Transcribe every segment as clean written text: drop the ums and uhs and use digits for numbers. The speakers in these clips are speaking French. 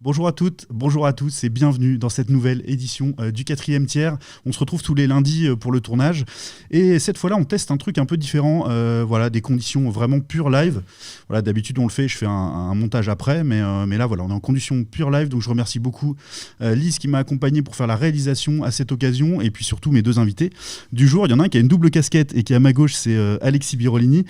Bonjour à toutes, bonjour à tous et bienvenue dans cette nouvelle édition du 4e tiers. On se retrouve tous les lundis pour le tournage et cette fois-là on teste un truc un peu différent, des conditions vraiment pure live. Voilà, d'habitude on le fait, je fais un montage après, mais là voilà, on est en conditions pure live, donc je remercie beaucoup Lise qui m'a accompagné pour faire la réalisation à cette occasion et puis surtout mes deux invités du jour. Il y en a un qui a une double casquette et qui est à ma gauche, c'est Alexis Birolini.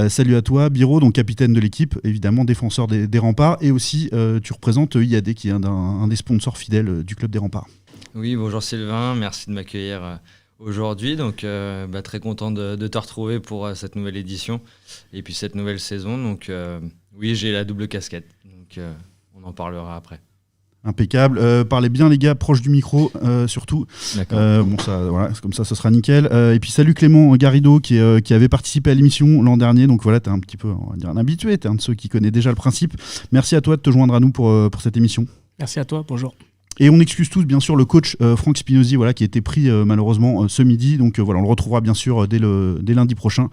Salut à toi Biro, donc capitaine de l'équipe, évidemment défenseur des remparts et aussi tu représentes IAD qui est un des sponsors fidèles du Club des Remparts. Oui, bonjour Sylvain, merci de m'accueillir aujourd'hui. Donc, très content de te retrouver pour cette nouvelle édition et puis cette nouvelle saison. Donc, oui, j'ai la double casquette. Donc, on en parlera après. Impeccable. Parlez bien les gars, proche du micro surtout. D'accord. Comme ça, ce sera nickel. Et puis salut Clément Garrido qui avait participé à l'émission l'an dernier. Donc voilà, t'es un petit peu, on va dire, un habitué. T'es un de ceux qui connaît déjà le principe. Merci à toi de te joindre à nous pour cette émission. Merci à toi, bonjour. Et on excuse tous bien sûr le coach Franck Spinozzi qui a été pris malheureusement ce midi. Donc on le retrouvera bien sûr dès lundi prochain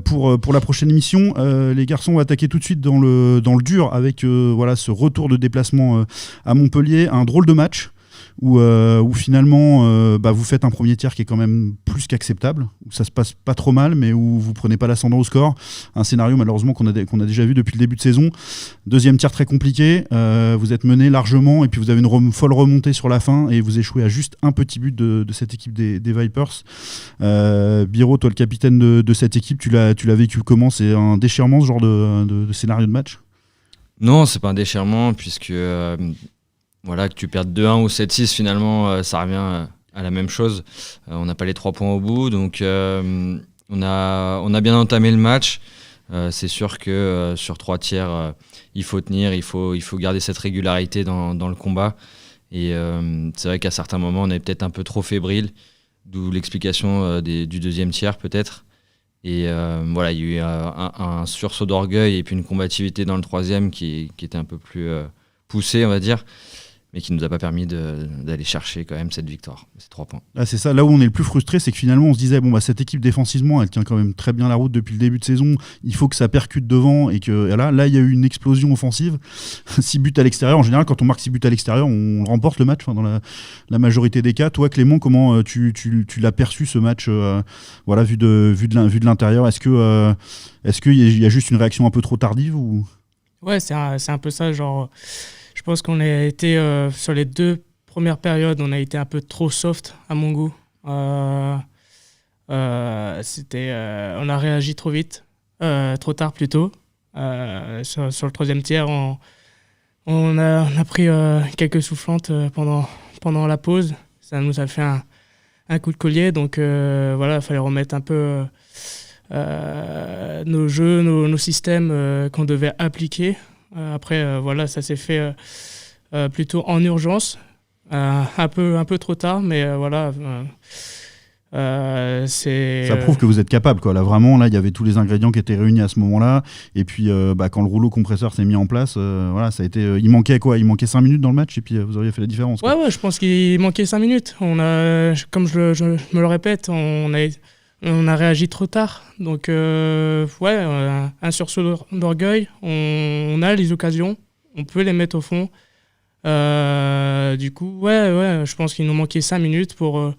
pour la prochaine émission. Les garçons, on va attaquer tout de suite dans le dur avec ce retour de déplacement à Montpellier. Un drôle de match où finalement vous faites un premier tiers qui est quand même plus qu'acceptable, où ça se passe pas trop mal mais où vous prenez pas l'ascendant au score. Un scénario malheureusement qu'on a déjà vu depuis le début de saison. Deuxième tiers très compliqué, vous êtes mené largement et puis vous avez une folle remontée sur la fin et vous échouez à juste un petit but de cette équipe des Vipers. Biro, toi le capitaine de cette équipe, tu l'as vécu comment? C'est un déchirement ce genre de scénario de match? Non, c'est pas un déchirement puisque que tu perdes 2-1 ou 7-6, finalement, ça revient à la même chose. On n'a pas les 3 points au bout, donc on a bien entamé le match. C'est sûr que sur 3 tiers, il faut tenir, il faut garder cette régularité dans le combat. Et c'est vrai qu'à certains moments, on est peut-être un peu trop fébrile, d'où l'explication du deuxième tiers peut-être. Et il y a eu un sursaut d'orgueil et puis une combativité dans le troisième qui était un peu plus poussée, on va dire, mais qui ne nous a pas permis d'aller chercher quand même cette victoire, ces 3 points. Là, c'est ça, là où on est le plus frustré, c'est que finalement on se disait cette équipe défensivement elle tient quand même très bien la route depuis le début de saison, il faut que ça percute devant et que là il y a eu une explosion offensive. 6 buts à l'extérieur, en général quand on marque 6 buts à l'extérieur on remporte le match dans la majorité des cas. Toi Clément, comment tu l'as perçu ce match vu de l'intérieur? Est-ce qu'il y a juste une réaction un peu trop tardive ou... Ouais, c'est un peu ça, genre... Je pense qu'on a été, sur les 2 premières périodes, on a été un peu trop soft à mon goût. On a réagi trop vite, trop tard plutôt. Sur le 3e tiers, on a pris quelques soufflantes pendant la pause. Ça nous a fait un coup de collier, donc il fallait remettre un peu nos jeux, nos systèmes qu'on devait appliquer. Après, ça s'est fait plutôt en urgence, un peu trop tard, mais c'est... Ça prouve que vous êtes capable, quoi. Là, vraiment, il y avait tous les ingrédients qui étaient réunis à ce moment-là. Et puis, quand le rouleau compresseur s'est mis en place, ça a été... il manquait quoi? Il manquait 5 minutes dans le match et puis vous auriez fait la différence, quoi. Ouais, je pense qu'il manquait 5 minutes. Comme je me le répète, on a réagi trop tard. Donc, un sursaut d'orgueil. On a les occasions. On peut les mettre au fond. Du coup, je pense qu'il nous manquait 5 minutes pour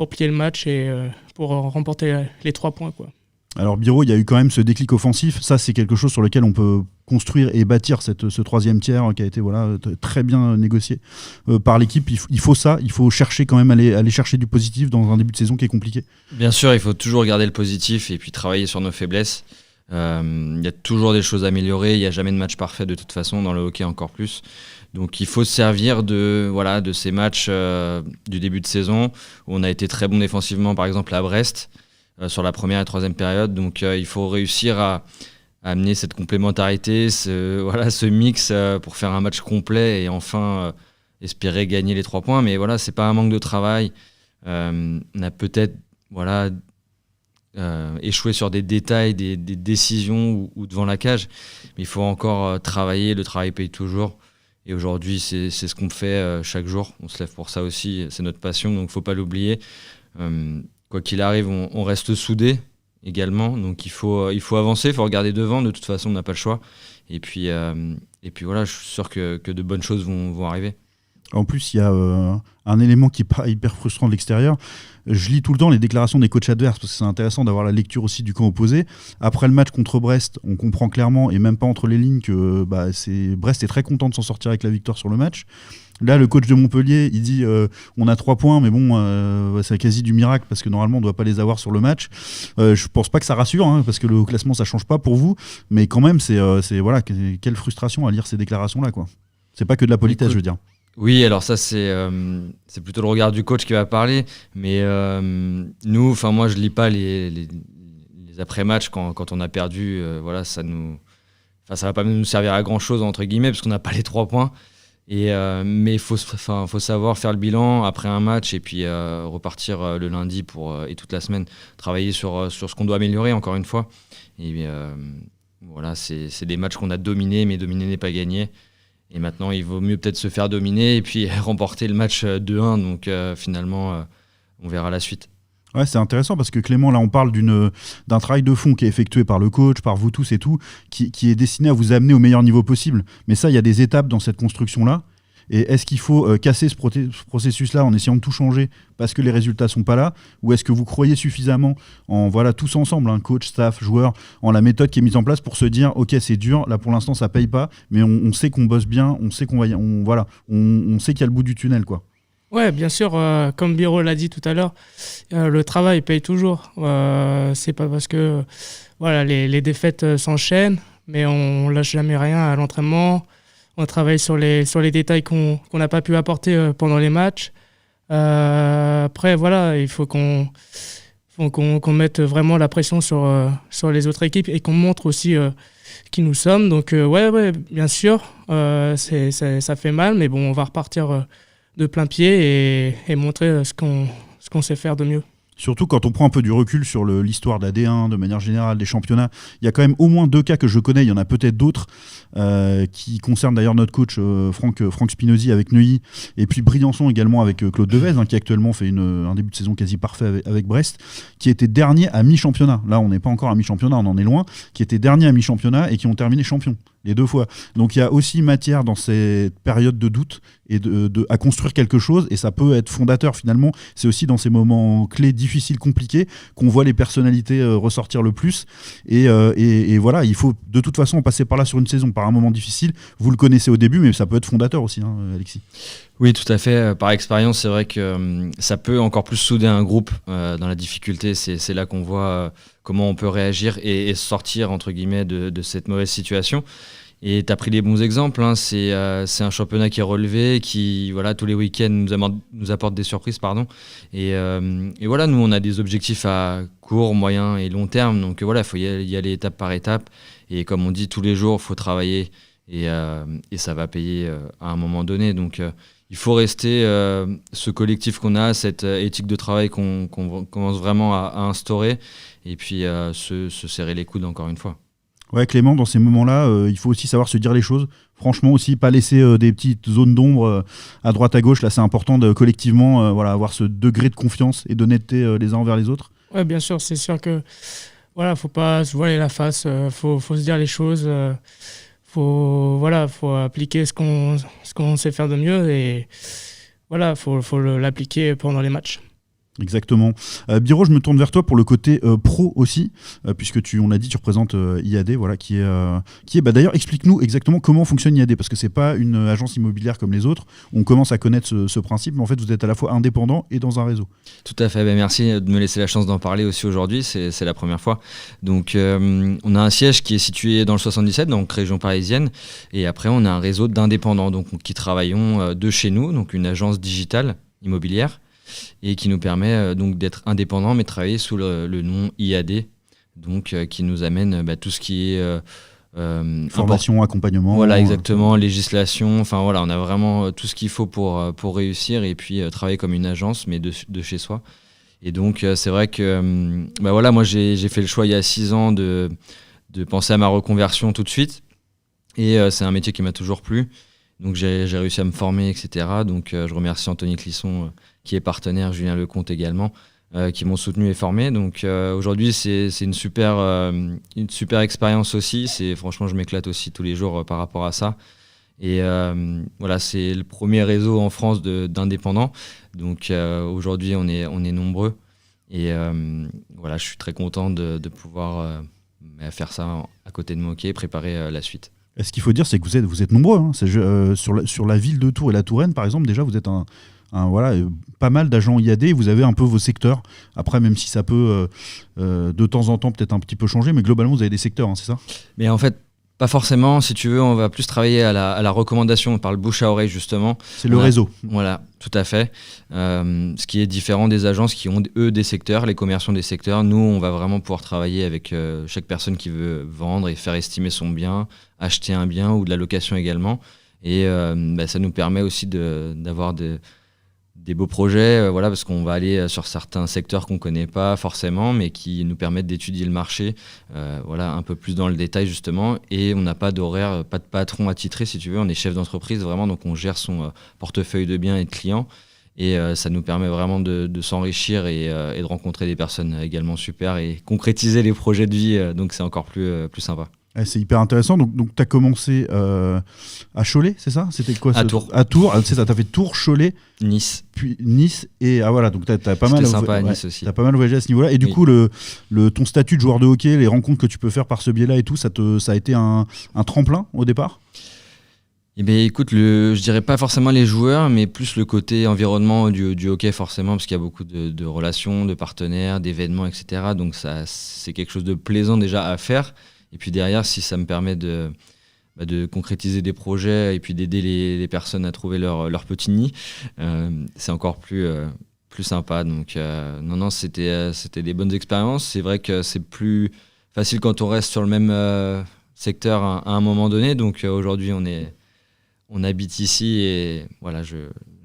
plier le match et pour remporter les 3 points, quoi. Alors, Biro, il y a eu quand même ce déclic offensif. Ça, c'est quelque chose sur lequel on peut construire et bâtir ce 3e tiers qui a été très bien négocié par l'équipe. Il faut ça, il faut chercher quand même aller chercher du positif dans un début de saison qui est compliqué. Bien sûr, il faut toujours garder le positif et puis travailler sur nos faiblesses. Il y a toujours des choses à améliorer, il n'y a jamais de match parfait de toute façon, dans le hockey encore plus. Donc il faut se servir de ces matchs du début de saison où on a été très bon défensivement, par exemple à Brest, sur la première et 3e période. Donc il faut réussir à amener cette complémentarité, ce mix pour faire un match complet et enfin espérer gagner les 3 points. Mais c'est pas un manque de travail. On a peut-être échoué sur des détails, des décisions ou devant la cage. Mais il faut encore travailler, le travail paye toujours. Et aujourd'hui, c'est ce qu'on fait chaque jour. On se lève pour ça aussi, c'est notre passion, donc il ne faut pas l'oublier. Quoi qu'il arrive, on reste soudés également. Donc il faut avancer, il faut regarder devant. De toute façon, on n'a pas le choix. Et puis Et puis voilà, je suis sûr que de bonnes choses vont arriver. En plus, il y a un élément qui paraît hyper frustrant de l'extérieur. Je lis tout le temps les déclarations des coachs adverses parce que c'est intéressant d'avoir la lecture aussi du camp opposé. Après le match contre Brest, on comprend clairement, et même pas entre les lignes, que Brest est très content de s'en sortir avec la victoire sur le match. Là, le coach de Montpellier, il dit on a 3 points, mais bon, c'est quasi du miracle parce que normalement, on ne doit pas les avoir sur le match. Je pense pas que ça rassure, hein, parce que le classement, ça change pas pour vous. Mais quand même, c'est voilà, quelle frustration à lire ces déclarations-là, quoi. C'est pas que de la politesse, je veux dire. Oui, alors ça, c'est plutôt le regard du coach qui va parler. Mais nous, moi, je lis pas les après-matchs quand on a perdu. Voilà, ça va pas nous servir à grand-chose, entre guillemets, parce qu'on n'a pas les 3 points. Mais il faut savoir faire le bilan après un match et puis repartir le lundi et toute la semaine travailler sur ce qu'on doit améliorer, encore une fois. Et voilà, c'est des matchs qu'on a dominés, mais dominer n'est pas gagné. Et maintenant, il vaut mieux peut-être se faire dominer et puis remporter le match 2-1. Donc finalement, on verra la suite. Ouais, c'est intéressant parce que Clément, là, on parle d'un travail de fond qui est effectué par le coach, par vous tous et tout, qui est destiné à vous amener au meilleur niveau possible. Mais ça, il y a des étapes dans cette construction-là. Et est-ce qu'il faut casser ce processus-là en essayant de tout changer parce que les résultats sont pas là, ou est-ce que vous croyez suffisamment en tous ensemble, hein, coach, staff, joueurs, en la méthode qui est mise en place pour se dire ok, c'est dur, là pour l'instant ça paye pas, mais on sait qu'on bosse bien, on sait on sait qu'il y a le bout du tunnel, quoi. Ouais, bien sûr, comme Biro l'a dit tout à l'heure, le travail paye toujours. C'est pas parce que les défaites s'enchaînent, mais on lâche jamais rien à l'entraînement. On travaille sur les détails qu'on n'a pas pu apporter pendant les matchs. Après, il faut qu'on mette vraiment la pression sur les autres équipes et qu'on montre aussi qui nous sommes. Donc, bien sûr, ça fait mal, mais bon, on va repartir de plein pied et montrer ce qu'on sait faire de mieux. Surtout quand on prend un peu du recul sur l'histoire de la D1, de manière générale, des championnats, il y a quand même au moins 2 cas que je connais, il y en a peut-être d'autres, qui concernent d'ailleurs notre coach Franck Spinozzi avec Neuilly, et puis Briançon également avec Claude Devez, qui actuellement fait un début de saison quasi parfait avec Brest, qui était dernier à mi-championnat. Là, on n'est pas encore à mi-championnat, on en est loin, qui était dernier à mi-championnat et qui ont terminé champion. Les 2 fois. Donc il y a aussi matière dans cette période de doute et à construire quelque chose, et ça peut être fondateur finalement. C'est aussi dans ces moments clés, difficiles, compliqués, qu'on voit les personnalités ressortir le plus. Et voilà, il faut de toute façon passer par là sur une saison, par un moment difficile. Vous le connaissez au début, mais ça peut être fondateur aussi, hein, Alexis. Oui, tout à fait. Par expérience, c'est vrai que ça peut encore plus souder un groupe dans la difficulté. C'est là qu'on voit comment on peut réagir et sortir, entre guillemets, de cette mauvaise situation. Et tu as pris les bons exemples, hein. C'est un championnat qui est relevé, qui tous les week-ends nous apporte des surprises. Et voilà, nous on a des objectifs à court, moyen et long terme. Donc il faut y aller étape par étape. Et comme on dit, tous les jours, il faut travailler et ça va payer à un moment donné. Donc il faut rester ce collectif qu'on a, cette éthique de travail qu'on commence vraiment à instaurer, et puis se serrer les coudes encore une fois. Ouais, Clément, dans ces moments-là, il faut aussi savoir se dire les choses. Franchement aussi, pas laisser des petites zones d'ombre à droite à gauche. Là, c'est important de collectivement avoir ce degré de confiance et d'honnêteté les uns envers les autres. Ouais, bien sûr, c'est sûr que faut pas se voiler la face, faut se dire les choses. Faut appliquer ce qu'on sait faire de mieux, et faut l'appliquer pendant les matchs. Exactement. Biro, je me tourne vers toi pour le côté pro aussi, puisque on l'a dit, tu représentes IAD, qui est d'ailleurs, explique-nous exactement comment fonctionne IAD, parce que c'est pas une agence immobilière comme les autres. On commence à connaître ce principe, mais en fait, vous êtes à la fois indépendant et dans un réseau. Tout à fait. Merci de me laisser la chance d'en parler aussi aujourd'hui. C'est la première fois. Donc, on a un siège qui est situé dans le 77, donc région parisienne, et après, on a un réseau d'indépendants, donc qui travaillons de chez nous, donc une agence digitale immobilière, et qui nous permet donc d'être indépendant mais travailler sous le nom IAD, donc qui nous amène tout ce qui est formation, accompagnement. Voilà, exactement, législation, on a vraiment tout ce qu'il faut pour réussir, et puis travailler comme une agence mais de chez soi. Et donc c'est vrai que moi j'ai fait le choix il y a 6 ans de penser à ma reconversion tout de suite, et c'est un métier qui m'a toujours plu. Donc j'ai réussi à me former, etc. Donc je remercie Anthony Clisson qui est partenaire, Julien Lecomte également, qui m'ont soutenu et formé. Donc aujourd'hui c'est une super expérience aussi. Franchement, je m'éclate aussi tous les jours par rapport à ça. Et voilà, c'est le premier réseau en France d'indépendants. Donc aujourd'hui, on est nombreux. Et voilà, je suis très content de pouvoir faire ça à côté de mon hockey et préparer la suite. Et ce qu'il faut dire, c'est que vous êtes nombreux. Hein. Sur la ville de Tours et la Touraine, par exemple, déjà, vous êtes pas mal d'agents IAD. Vous avez un peu vos secteurs. Après, même si ça peut de temps en temps peut-être un petit peu changer, mais globalement, vous avez des secteurs, hein, c'est ça ? Mais en fait, pas forcément. Si tu veux, on va plus travailler à la recommandation par le bouche à oreille, justement. C'est le réseau. Voilà, tout à fait. Ce qui est différent des agences qui ont, eux, des secteurs, les commerçants des secteurs. Nous, on va vraiment pouvoir travailler avec chaque personne qui veut vendre et faire estimer son bien, acheter un bien ou de la location également. Et ça nous permet aussi d'avoir des beaux projets, voilà, parce qu'on va aller sur certains secteurs qu'on ne connaît pas forcément, mais qui nous permettent d'étudier le marché, voilà, un peu plus dans le détail justement. Et on n'a pas d'horaire, pas de patron attitré si tu veux, on est chef d'entreprise vraiment, donc on gère son portefeuille de biens et de clients. Et ça nous permet vraiment de s'enrichir et de rencontrer des personnes également super et concrétiser les projets de vie, donc c'est encore plus sympa. C'est hyper intéressant. Donc tu as commencé à Cholet, c'est ça ? C'était quoi ? À Tours. À Tours, c'est ça, tu as fait Tours, Cholet, Nice. Puis Nice, et voilà, donc tu as pas mal. C'était sympa à Nice aussi. Tu as pas mal voyagé à ce niveau-là. Et du coup, ton statut de joueur de hockey, les rencontres que tu peux faire par ce biais-là et tout, ça a été un tremplin au départ ? Eh bien, écoute, je dirais pas forcément les joueurs, mais plus le côté environnement du hockey forcément, parce qu'il y a beaucoup de relations, de partenaires, d'événements, etc. Donc c'est quelque chose de plaisant déjà à faire. Et puis derrière, si ça me permet de concrétiser des projets et puis d'aider les personnes à trouver leur petit nid, c'est encore plus sympa. Donc non, c'était des bonnes expériences. C'est vrai que c'est plus facile quand on reste sur le même secteur à un moment donné. Donc aujourd'hui, on habite ici et voilà, je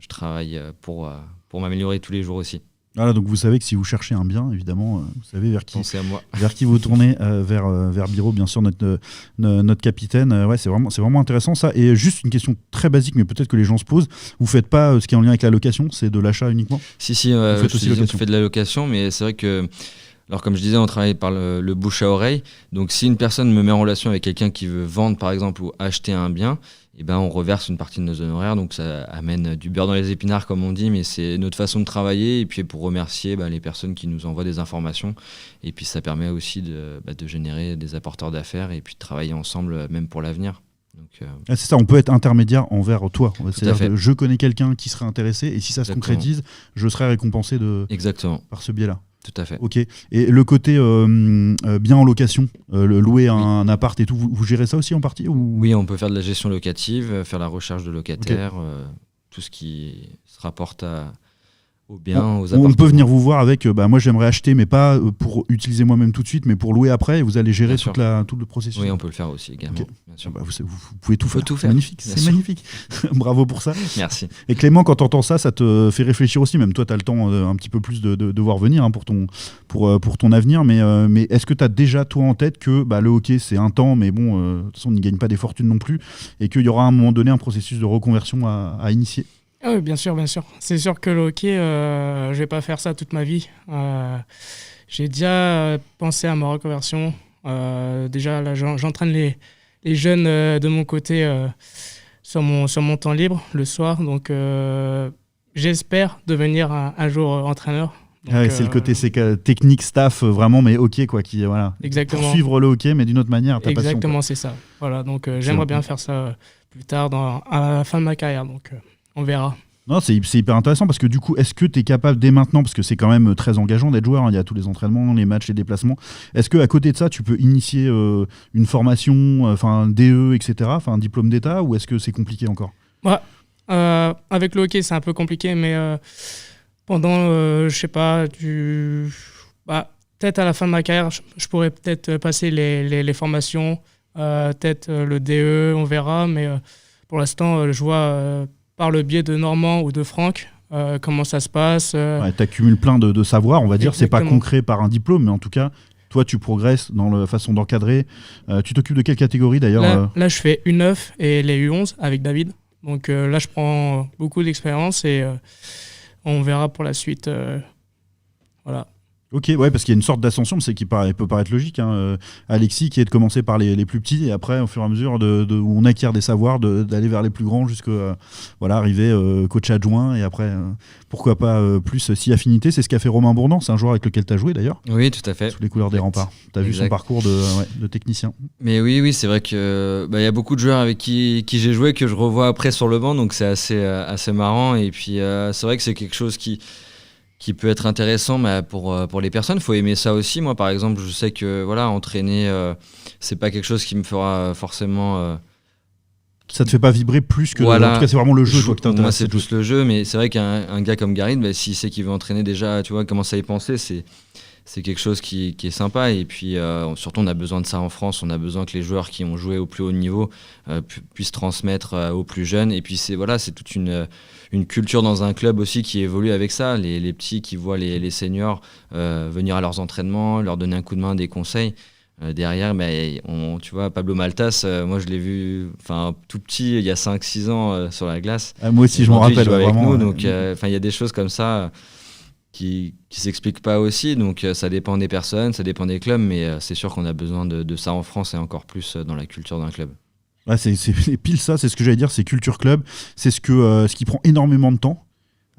travaille pour m'améliorer tous les jours aussi. Voilà, donc vous savez que si vous cherchez un bien, évidemment, vous savez vers qui vous tournez, vers Biro, bien sûr, notre capitaine. Ouais, c'est vraiment intéressant ça. Et juste une question très basique, mais peut-être que les gens se posent. Vous faites pas ce qui est en lien avec la location, c'est de l'achat uniquement ? Si, on fait de la location, mais c'est vrai que, alors comme je disais, on travaille par le bouche à oreille. Donc si une personne me met en relation avec quelqu'un qui veut vendre, par exemple, ou acheter un bien, eh ben, on reverse une partie de nos honoraires, donc ça amène du beurre dans les épinards comme on dit, mais c'est notre façon de travailler et puis pour remercier les personnes qui nous envoient des informations, et puis ça permet aussi de générer des apporteurs d'affaires et puis de travailler ensemble même pour l'avenir. Donc, c'est ça, on peut être intermédiaire envers toi, c'est-à-dire que je connais quelqu'un qui serait intéressé et si ça se concrétise, je serai récompensé par ce biais-là. Tout à fait. Ok. Et le côté bien en location, louer un appart et tout, vous gérez ça aussi en partie ou... Oui, on peut faire de la gestion locative, faire la recherche de locataires, tout ce qui se rapporte aux biens, aux appartements. On peut venir vous voir avec, moi j'aimerais acheter, mais pas pour utiliser moi-même tout de suite, mais pour louer après, et vous allez gérer tout le processus. Oui, on peut le faire aussi également. Okay. Bien sûr. Vous pouvez tout faire. Tout faire. Magnifique, c'est magnifique. Bravo pour ça. Merci. Et Clément, quand tu entends ça, ça te fait réfléchir aussi, même toi tu as le temps un petit peu plus de voir venir pour ton avenir, mais est-ce que tu as déjà toi en tête que le hockey c'est un temps, mais bon, de toute façon on n'y gagne pas des fortunes non plus, et qu'il y aura à un moment donné un processus de reconversion à initier? Ah oui, bien sûr. C'est sûr que le hockey, je vais pas faire ça toute ma vie. J'ai déjà pensé à ma reconversion. Déjà, là, j'entraîne les jeunes de mon côté sur mon temps libre le soir. Donc, j'espère devenir un jour entraîneur. Donc, c'est le côté technique, staff, vraiment, mais hockey, quoi, qui voilà. Exactement. Pour suivre le hockey, mais d'une autre manière. Exactement, c'est ça. Voilà, donc j'aimerais bien faire ça plus tard, à la fin de ma carrière. Donc, on verra. Non, c'est hyper intéressant parce que du coup, est-ce que tu es capable dès maintenant, parce que c'est quand même très engageant d'être joueur, il y a tous les entraînements, les matchs, les déplacements, est-ce qu'à côté de ça, tu peux initier une formation, un DE, etc., un diplôme d'État, ou est-ce que c'est compliqué encore ? Avec le hockey, c'est un peu compliqué, mais pendant, je sais pas, peut-être à la fin de ma carrière, je pourrais peut-être passer les formations, peut-être le DE, on verra, mais pour l'instant, je vois... par le biais de Normand ou de Franck, comment ça se passe. Tu accumules plein de savoir, on va dire. Exactement. C'est pas concret par un diplôme, mais en tout cas, toi, tu progresses dans la façon d'encadrer. Tu t'occupes de quelle catégorie d'ailleurs ? Là, je fais U9 et les U11 avec David. Donc là, je prends beaucoup d'expérience et on verra pour la suite. Voilà. Ok, ouais, parce qu'il y a une sorte d'ascension, c'est qui peut paraître logique. Alexis, qui est de commencer par les plus petits, et après, au fur et à mesure où on acquiert des savoirs, d'aller vers les plus grands, jusqu'à arriver coach adjoint, et après, pourquoi pas plus si affinité. C'est ce qu'a fait Romain Bourdon, c'est un joueur avec lequel tu as joué d'ailleurs. Oui, tout à fait. Sous les couleurs des remparts. Tu as vu son parcours de technicien. Mais oui, c'est vrai que y a beaucoup de joueurs avec qui j'ai joué que je revois après sur le banc, donc c'est assez marrant. Et puis, c'est vrai que c'est quelque chose qui peut être intéressant pour les personnes. Il faut aimer ça aussi. Moi, par exemple, je sais que entraîner, c'est pas quelque chose qui me fera forcément... Ça te fait pas vibrer plus que... En tout cas, c'est vraiment le jeu toi, qui t'intéresse. Moi, c'est plus le jeu, mais c'est vrai qu'un gars comme Garid, s'il sait qu'il veut entraîner déjà, tu vois, commence à y penser, c'est quelque chose qui est sympa. Et puis, surtout, on a besoin de ça en France. On a besoin que les joueurs qui ont joué au plus haut niveau puissent transmettre aux plus jeunes. Et puis, c'est toute une culture dans un club aussi qui évolue avec ça. Les petits qui voient les seniors venir à leurs entraînements, leur donner un coup de main, des conseils. Derrière, tu vois, Pablo Maltas, moi je l'ai vu tout petit, il y a 5-6 ans sur la glace. Moi aussi, je m'en rappelle. Avec nous, donc il y a des choses comme ça qui s'expliquent pas aussi. Donc ça dépend des personnes, ça dépend des clubs, mais c'est sûr qu'on a besoin de ça en France et encore plus dans la culture d'un club. Ouais, c'est pile ça, c'est ce que j'allais dire, c'est culture club, c'est ce qui prend énormément de temps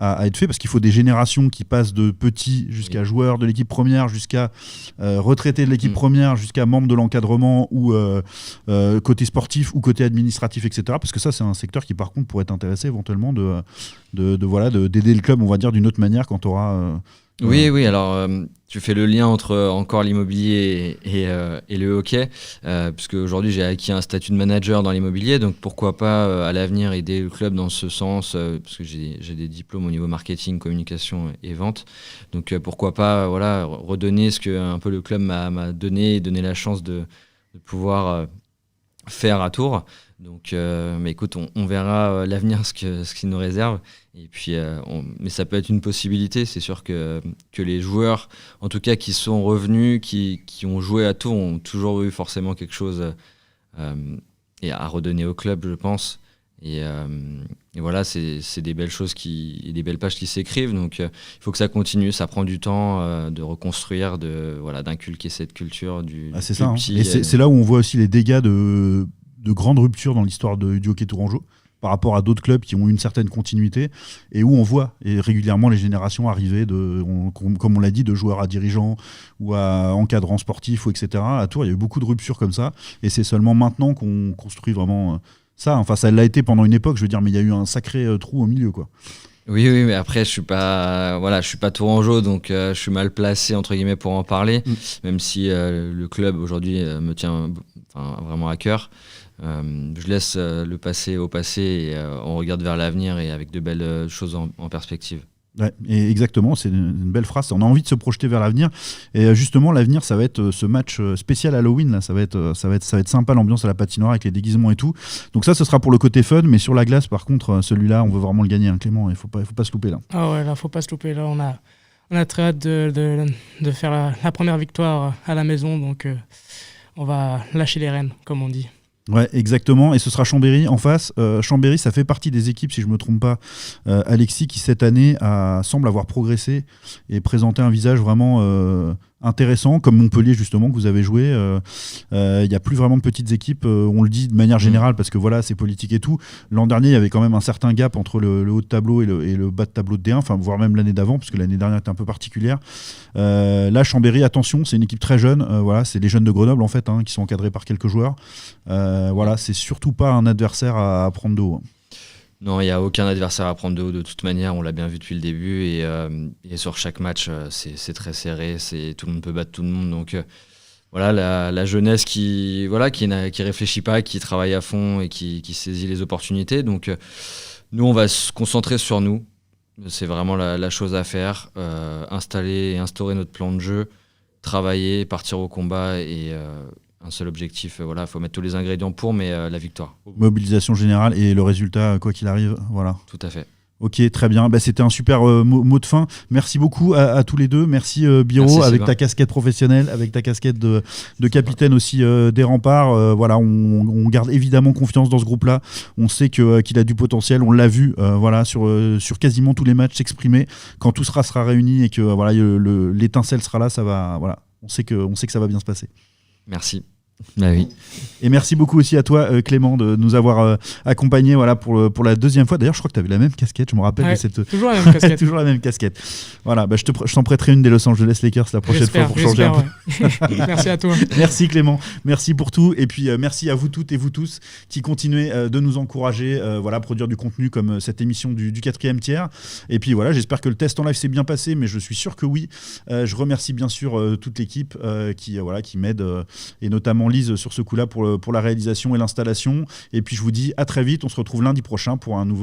à être fait, parce qu'il faut des générations qui passent de petits jusqu'à joueurs de l'équipe première, jusqu'à retraités de l'équipe première, jusqu'à membres de l'encadrement, ou côté sportif ou côté administratif, etc. Parce que ça, c'est un secteur qui, par contre, pourrait t'intéresser éventuellement d'aider le club, on va dire, d'une autre manière quand tu auras... Oui, alors tu fais le lien entre encore l'immobilier et le hockey, puisque aujourd'hui j'ai acquis un statut de manager dans l'immobilier, donc pourquoi pas à l'avenir aider le club dans ce sens, parce que j'ai des diplômes au niveau marketing, communication et vente, donc pourquoi pas redonner ce que un peu le club m'a donné, et donner la chance de pouvoir faire à Tours. Donc, mais écoute, on verra l'avenir, ce qu'il nous réserve. Et puis, mais ça peut être une possibilité. C'est sûr que les joueurs, en tout cas, qui sont revenus, qui ont joué à Tours, ont toujours eu forcément quelque chose et à redonner au club, je pense. Et voilà, c'est des belles choses des belles pages qui s'écrivent. Donc, il faut que ça continue. Ça prend du temps de reconstruire, d'inculquer cette culture du c'est ça. Petit. Et c'est là où on voit aussi les dégâts de grandes ruptures dans l'histoire du hockey tourangeau par rapport à d'autres clubs qui ont une certaine continuité, et où on voit régulièrement les générations arriver, comme on l'a dit, de joueurs à dirigeants ou à encadrants sportifs, etc. À Tours, il y a eu beaucoup de ruptures comme ça, et c'est seulement maintenant qu'on construit vraiment ça. Enfin, ça l'a été pendant une époque, je veux dire, mais il y a eu un sacré trou au milieu, quoi. Oui, mais après, je suis pas tourangeau, donc je suis mal placé, entre guillemets, pour en parler, même si le club, aujourd'hui, me tient vraiment à cœur. Je laisse le passé au passé, et on regarde vers l'avenir, et avec de belles choses en perspective. Ouais, et exactement, c'est une belle phrase. On a envie de se projeter vers l'avenir, et justement l'avenir, ça va être ce match spécial Halloween là. Ça va être sympa, l'ambiance à la patinoire avec les déguisements et tout. Donc ça, ce sera pour le côté fun, mais sur la glace, par contre, celui-là, on veut vraiment le gagner, hein, Clément. Il faut pas se louper là. Ah ouais, là, faut pas se louper. Là, on a très hâte de faire la première victoire à la maison, donc on va lâcher les rênes, comme on dit. Ouais, exactement, et ce sera Chambéry en face. Chambéry, ça fait partie des équipes, si je ne me trompe pas, Alexis, qui cette année semble avoir progressé et présenté un visage vraiment intéressant, comme Montpellier justement, que vous avez joué. Il n'y a plus vraiment de petites équipes, on le dit de manière générale, parce que voilà, c'est politique et tout. L'an dernier, il y avait quand même un certain gap entre le haut de tableau et le bas de tableau de D1, enfin, voire même l'année d'avant, parce que l'année dernière était un peu particulière. Là, Chambéry, attention, c'est une équipe très jeune, voilà, c'est les jeunes de Grenoble en fait, hein, qui sont encadrés par quelques joueurs. Voilà, c'est surtout pas un adversaire à prendre de haut. Non, il n'y a aucun adversaire à prendre de haut de toute manière, on l'a bien vu depuis le début, et sur chaque match, c'est très serré, tout le monde peut battre tout le monde, donc voilà, la jeunesse qui réfléchit pas, qui travaille à fond et qui saisit les opportunités, donc nous on va se concentrer sur nous, c'est vraiment la chose à faire, installer et instaurer notre plan de jeu, travailler, partir au combat, et un seul objectif, il faut mettre tous les ingrédients pour, mais la victoire. Mobilisation générale et le résultat, quoi qu'il arrive, voilà. Tout à fait. Ok, très bien. C'était un super mot de fin. Merci beaucoup à tous les deux. Merci Biro, Merci, avec Sylvain. ta casquette professionnelle, avec ta casquette de capitaine aussi des remparts. Voilà, on garde évidemment confiance dans ce groupe-là. On sait qu'il a du potentiel. On l'a vu voilà, sur quasiment tous les matchs s'exprimer. Quand tout sera réuni et que voilà, l'étincelle sera là, ça va, voilà, on sait que ça va bien se passer. Merci. Bah oui. Et merci beaucoup aussi à toi Clément de nous avoir accompagnés voilà, pour la deuxième fois. D'ailleurs je crois que tu avais la même casquette, je me rappelle de cette... Toujours la même casquette. Toujours la même casquette. Voilà, je t'en prêterai une des Los Angeles Lakers la prochaine fois pour changer un peu. Ouais. Merci à toi. Merci Clément, merci pour tout et puis merci à vous toutes et vous tous qui continuez de nous encourager voilà, à produire du contenu comme cette émission du 4e tiers. Et puis voilà, j'espère que le test en live s'est bien passé, mais je suis sûr que oui. Je remercie bien sûr toute l'équipe qui m'aide et notamment Lise sur ce coup-là pour la réalisation et l'installation. Et puis je vous dis à très vite, on se retrouve lundi prochain pour un nouveau